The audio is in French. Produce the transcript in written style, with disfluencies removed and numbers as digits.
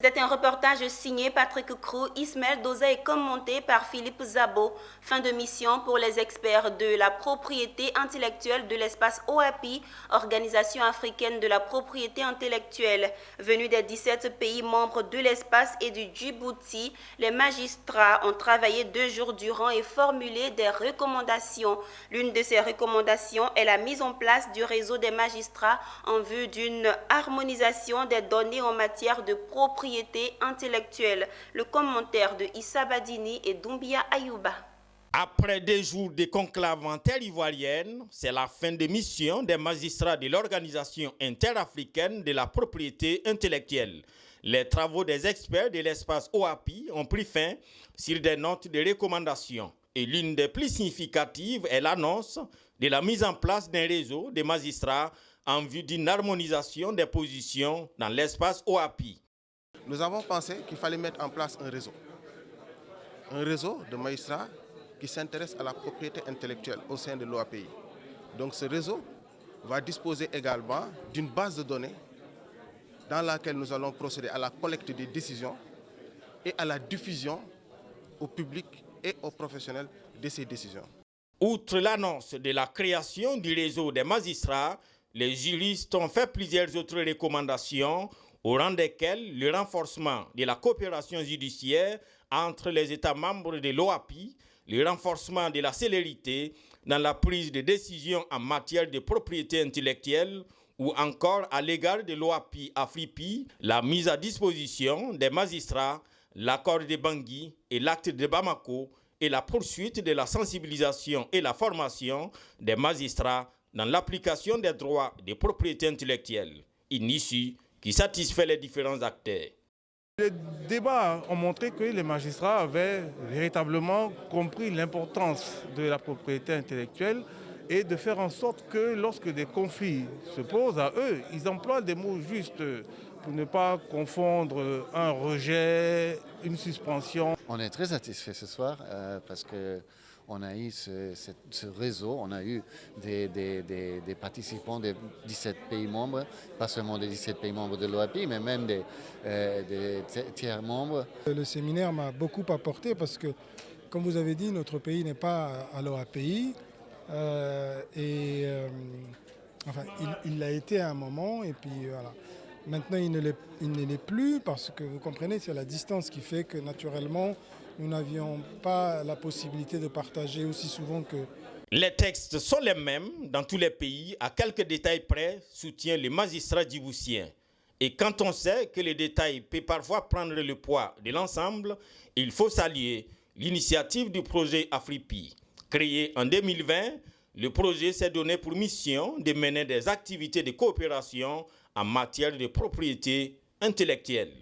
C'est un reportage signé Patrick Crou, Ismaël Doza et commenté par Philippe Zabo. Fin de mission pour les experts de la propriété intellectuelle de l'espace OAPI, Organisation africaine de la propriété intellectuelle. Venus des 17 pays membres de l'espace et du Djibouti, les magistrats ont travaillé 2 jours durant et formulé des recommandations. L'une de ces recommandations est la mise en place du réseau des magistrats en vue d'une harmonisation des données en matière de propriété intellectuelle. Le commentaire de Issa Badini et Doumbia Ayouba. Après 2 jours de conclave en terre ivoirienne, c'est la fin de mission des magistrats de l'Organisation interafricaine de la propriété intellectuelle. Les travaux des experts de l'espace OAPI ont pris fin sur des notes de recommandation. Et l'une des plus significatives est l'annonce de la mise en place d'un réseau de magistrats en vue d'une harmonisation des positions dans l'espace OAPI. Nous avons pensé qu'il fallait mettre en place un réseau de magistrats qui s'intéressent à la propriété intellectuelle au sein de l'OAPI. Donc ce réseau va disposer également d'une base de données dans laquelle nous allons procéder à la collecte des décisions et à la diffusion au public et aux professionnels de ces décisions. Outre l'annonce de la création du réseau des magistrats, les juristes ont fait plusieurs autres recommandations au rang desquelles le renforcement de la coopération judiciaire entre les États membres de l'OAPI, le renforcement de la célérité dans la prise de décision en matière de propriété intellectuelle ou encore à l'égard de l'OAPI-Afripi, la mise à disposition des magistrats, l'accord de Bangui et l'acte de Bamako et la poursuite de la sensibilisation et la formation des magistrats dans l'application des droits de propriété intellectuelle, une issue qui satisfait les différents acteurs. Les débats ont montré que les magistrats avaient véritablement compris l'importance de la propriété intellectuelle et de faire en sorte que lorsque des conflits se posent à eux, ils emploient des mots justes pour ne pas confondre un rejet, une suspension. On est très satisfait ce soir parce qu'on a eu ce réseau, on a eu des participants des 17 pays membres, pas seulement des 17 pays membres de l'OAPI, mais même des tiers membres. Le séminaire m'a beaucoup apporté parce que, comme vous avez dit, notre pays n'est pas à l'OAPI. Enfin, il l'a été à un moment et puis voilà. Maintenant, il ne l'est plus parce que vous comprenez, c'est la distance qui fait que naturellement, nous n'avions pas la possibilité de partager aussi souvent que... Les textes sont les mêmes dans tous les pays, à quelques détails près, soutient le magistrat djiboutien. Et quand on sait que les détails peuvent parfois prendre le poids de l'ensemble, il faut saluer l'initiative du projet Afripi. Créé en 2020, le projet s'est donné pour mission de mener des activités de coopération en matière de propriété intellectuelle.